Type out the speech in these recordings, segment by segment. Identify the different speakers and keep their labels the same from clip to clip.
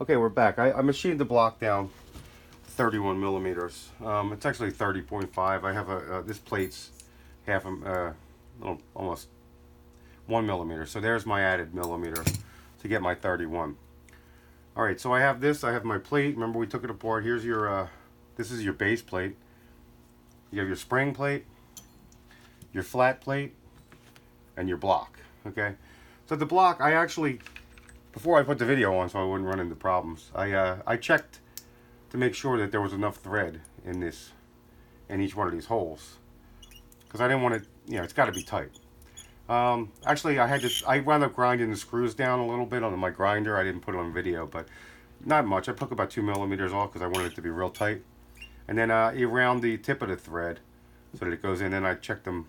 Speaker 1: Okay, we're back. I machined the block down 31 millimeters. It's actually 30.5. I have this plate's half almost 1 millimeter. So there's my added millimeter to get my 31. All right, so I have this. I have my plate. Remember we took it apart. Here's your this is your base plate. You have your spring plate, your flat plate, and your block. Okay, so the block I actually, before I put the video on so I wouldn't run into problems, I checked to make sure that there was enough thread in each one of these holes, because I didn't want it, it's got to be tight. Actually, I wound up grinding the screws down a little bit on my grinder. I didn't put it on video, but not much. I took about 2 millimeters off because I wanted it to be real tight. And then around the tip of the thread so that it goes in, and I checked them.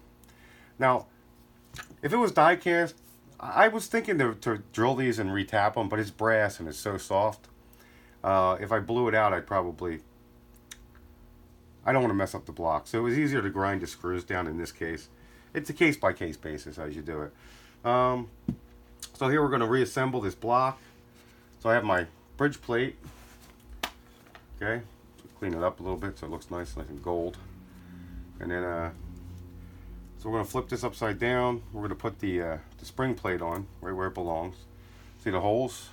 Speaker 1: Now, if it was die cast, I was thinking to drill these and retap them, but it's brass and it's so soft. If I blew it out, I don't want to mess up the block. So it was easier to grind the screws down in this case. It's a case-by-case basis as you do it. So here we're going to reassemble this block. So I have my bridge plate. Okay, clean it up a little bit so it looks nice and gold. And then, so we're going to flip this upside down. We're going to put the spring plate on right where it belongs. See the holes?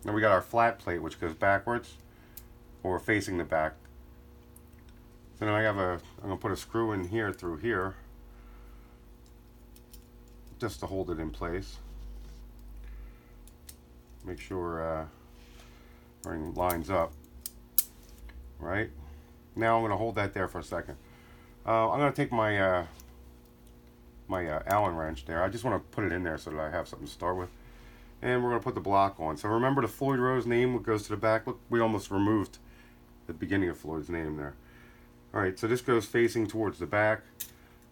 Speaker 1: Then we got our flat plate, which goes backwards, or facing the back. So then I'm going to put a screw in here through here, just to hold it in place. Make sure everything lines up. Right? Now I'm going to hold that there for a second. I'm going to take my Allen wrench there. I just want to put it in there so that I have something to start with. And we're going to put the block on. So remember the Floyd Rose name that goes to the back? Look, we almost removed the beginning of Floyd's name there. Alright, so this goes facing towards the back.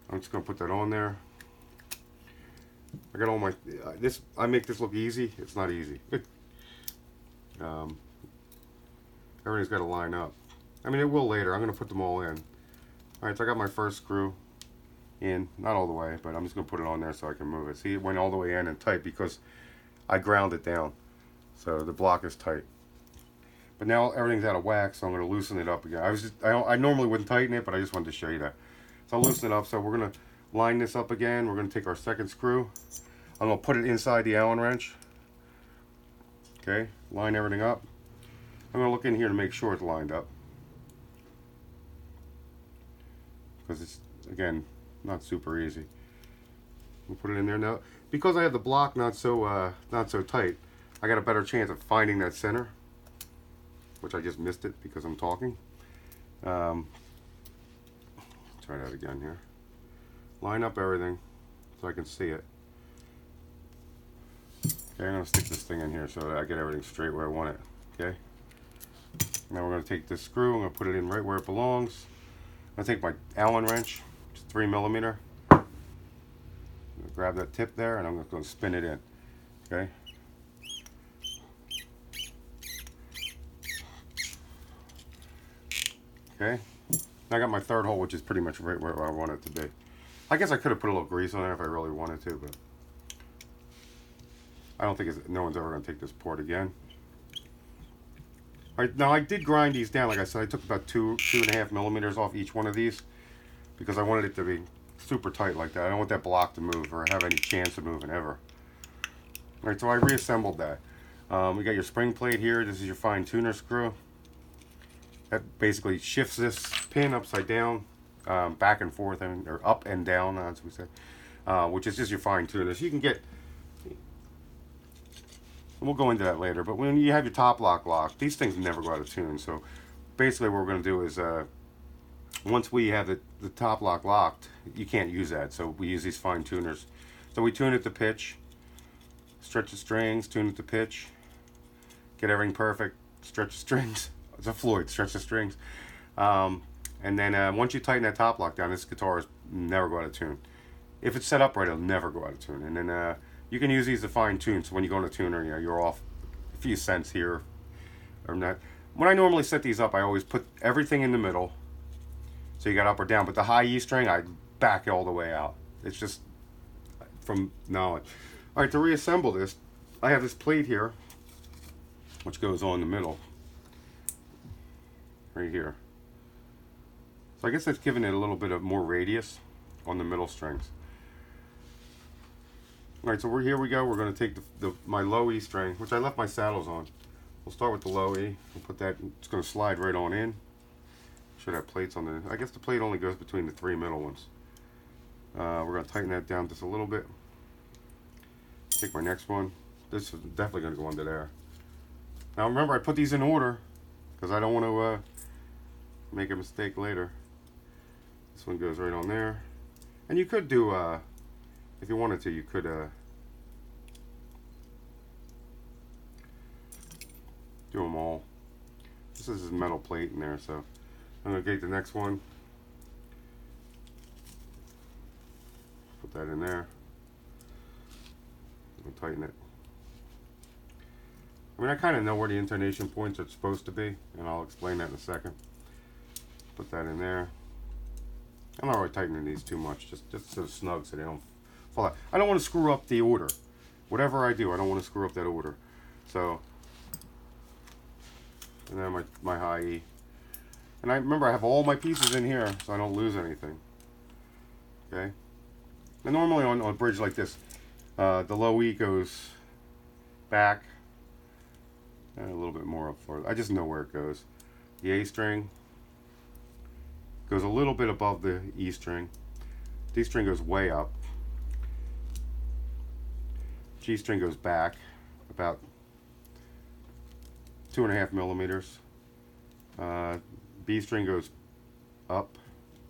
Speaker 1: I'm just going to put that on there. I got all my... I make this look easy. It's not easy. Everything's got to line up. I mean, it will later. I'm going to put them all in. Alright, so I got my first screw in. Not all the way, but I'm just going to put it on there so I can move it. See, it went all the way in and tight because I ground it down. So the block is tight. But now everything's out of whack, so I'm going to loosen it up again. I normally wouldn't tighten it, but I just wanted to show you that. So I'll loosen it up. So we're going to line this up again. We're going to take our second screw. I'm going to put it inside the Allen wrench. Okay, line everything up. I'm going to look in here to make sure it's lined up. Because it's, again, not super easy. We'll put it in there now. Because I have the block not so tight, I got a better chance of finding that center, which I just missed it because I'm talking. Try that again here. Line up everything so I can see it. Okay, I'm going to stick this thing in here so that I get everything straight where I want it. Okay. Now we're going to take this screw. I'm going to put it in right where it belongs. I'm going to take my Allen wrench, which is 3 millimeter. Grab that tip there, and I'm just going to spin it in. Okay. Okay. Now I got my third hole, which is pretty much right where I want it to be. I guess I could have put a little grease on it if I really wanted to, but I don't think no one's ever going to take this apart again. All right, now I did grind these down. Like I said, I took about 2.5 millimeters off each one of these because I wanted it to be super tight like that. I don't want that block to move or have any chance of moving ever. All right, so I reassembled that. We got your spring plate here. This is your fine tuner screw. That basically shifts this pin upside down, back and forth, or up and down, as we say, which is just your fine tuner. So you can get, we'll go into that later, but when you have your top lock locked, these things never go out of tune. So basically what we're going to do is, once we have the top lock locked, you can't use that. So we use these fine tuners. So we tune it to pitch, stretch the strings, tune it to pitch, get everything perfect, stretch the strings. It's a Floyd, stretch the strings. And then once you tighten that top lock down, this guitar is never go out of tune. If it's set up right, it'll never go out of tune. And then you can use these to fine tune. So when you go in a tuner, you're off a few cents here or not. When I normally set these up, I always put everything in the middle. So you got up or down, but the high E string, I back it all the way out. It's just from knowledge. All right, to reassemble this, I have this plate here. which goes on the middle, right here. So I guess that's giving it a little bit of more radius on the middle strings. Alright, so here we go. We're going to take my low E string, which I left my saddles on. We'll start with the low E. We'll put that, it's going to slide right on in. Should have plates on the, I guess the plate only goes between the 3 middle ones. We're going to tighten that down just a little bit. Take my next one. This is definitely going to go under there. Now remember, I put these in order because I don't want to make a mistake later. This one goes right on there. And you could do, if you wanted to, you could do them all. This is a metal plate in there, so I'm going to get the next one. Put that in there. And tighten it. I mean, I kind of know where the intonation points are supposed to be, and I'll explain that in a second. Put that in there. I'm not really tightening these too much, just so snug so they don't fall out. I don't want to screw up the order. Whatever I do, I don't want to screw up that order. So, and then my high E. And I remember I have all my pieces in here, so I don't lose anything. Okay. And normally on a bridge like this, the low E goes back and a little bit more up forward. I just know where it goes. The A string goes a little bit above the E string. D string goes way up. G string goes back about 2.5 millimeters. B string goes up,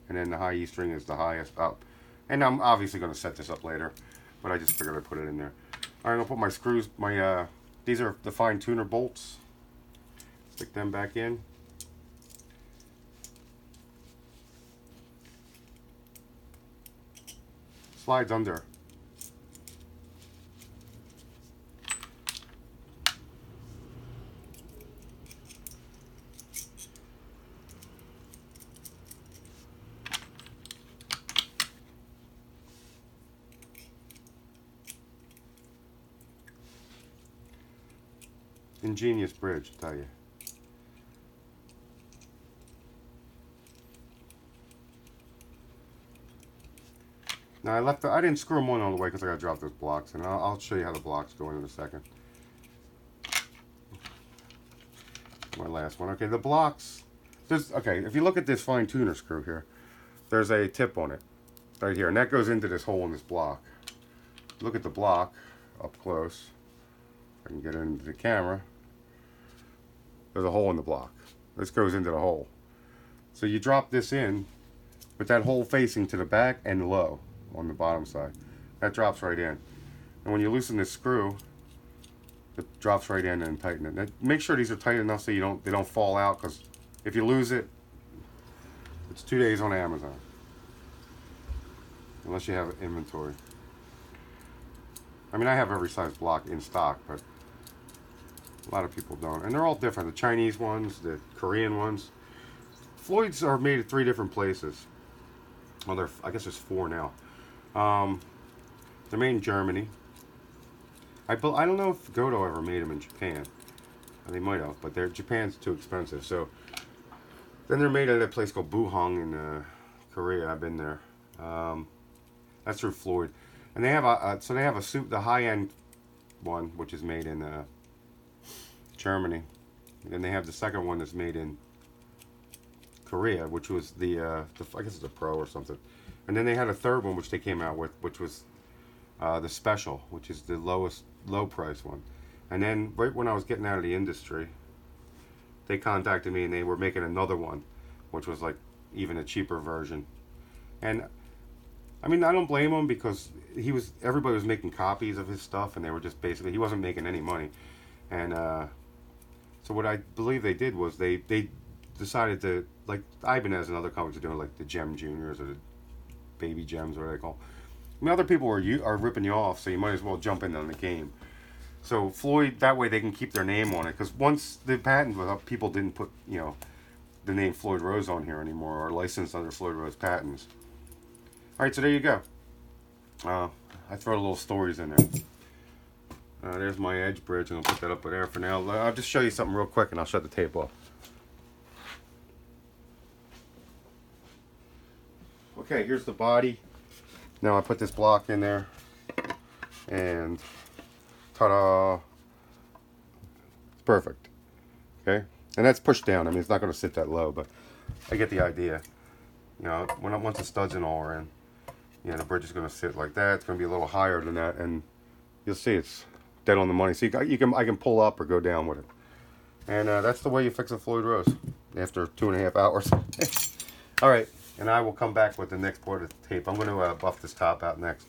Speaker 1: and then the high E string is the highest up. And I'm obviously going to set this up later, but I just figured I'd put it in there. Alright, I'm going to put my screws, these are the fine tuner bolts. Stick them back in. Slides under. Ingenious bridge, I tell you. Now I didn't screw them on all the way because I got to drop those blocks, and I'll show you how the blocks go in a second. My last one. Okay, the blocks. Okay, if you look at this fine tuner screw here, there's a tip on it right here, and that goes into this hole in this block. Look at the block up close. I can get into the camera. There's a hole in the block. This goes into the hole. So you drop this in with that hole facing to the back and low on the bottom side. That drops right in. And when you loosen this screw, it drops right in and tighten it. Now, make sure these are tight enough so they don't fall out, because if you lose it, it's 2 days on Amazon. Unless you have inventory. I mean, I have every size block in stock, but a lot of people don't. And they're all different. The Chinese ones, the Korean ones. Floyd's are made at 3 different places. Well, I guess there's 4 now. They're made in Germany. I don't know if Godo ever made them in Japan. They might have, but Japan's too expensive. So then they're made at a place called Buhong in Korea. I've been there. That's through Floyd. And they have the high-end one, which is made in Germany. And then they have the second one that's made in Korea, which was I guess it's a Pro or something. And then they had a third one which they came out with, which was the Special, which is the low price one. And then right when I was getting out of the industry, they contacted me and they were making another one, which was like even a cheaper version. And I mean, I don't blame him, because everybody was making copies of his stuff, and they were just basically, he wasn't making any money. And so what I believe they did was they decided to, like Ibanez and other companies are doing, like the Gem Juniors or the Baby Gems, or what they call. I mean, other people are ripping you off, so you might as well jump in on the game. So Floyd, that way they can keep their name on it, because once the patent was up, people didn't put the name Floyd Rose on here anymore, or licensed under Floyd Rose patents. Alright, so there you go. I throw little stories in there. There's my edge bridge, and I'll put that up there for now. I'll just show you something real quick, and I'll shut the tape off. Okay, here's the body. Now I put this block in there, and ta-da! It's perfect. Okay, and that's pushed down. I mean, it's not going to sit that low, but I get the idea. You know, once the studs and all are in, you know, the bridge is going to sit like that. It's going to be a little higher than that, and you'll see it's dead on the money. So I can pull up or go down with it, and that's the way you fix a Floyd Rose after 2.5 hours. All right, and I will come back with the next board of tape. I'm going to buff this top out next.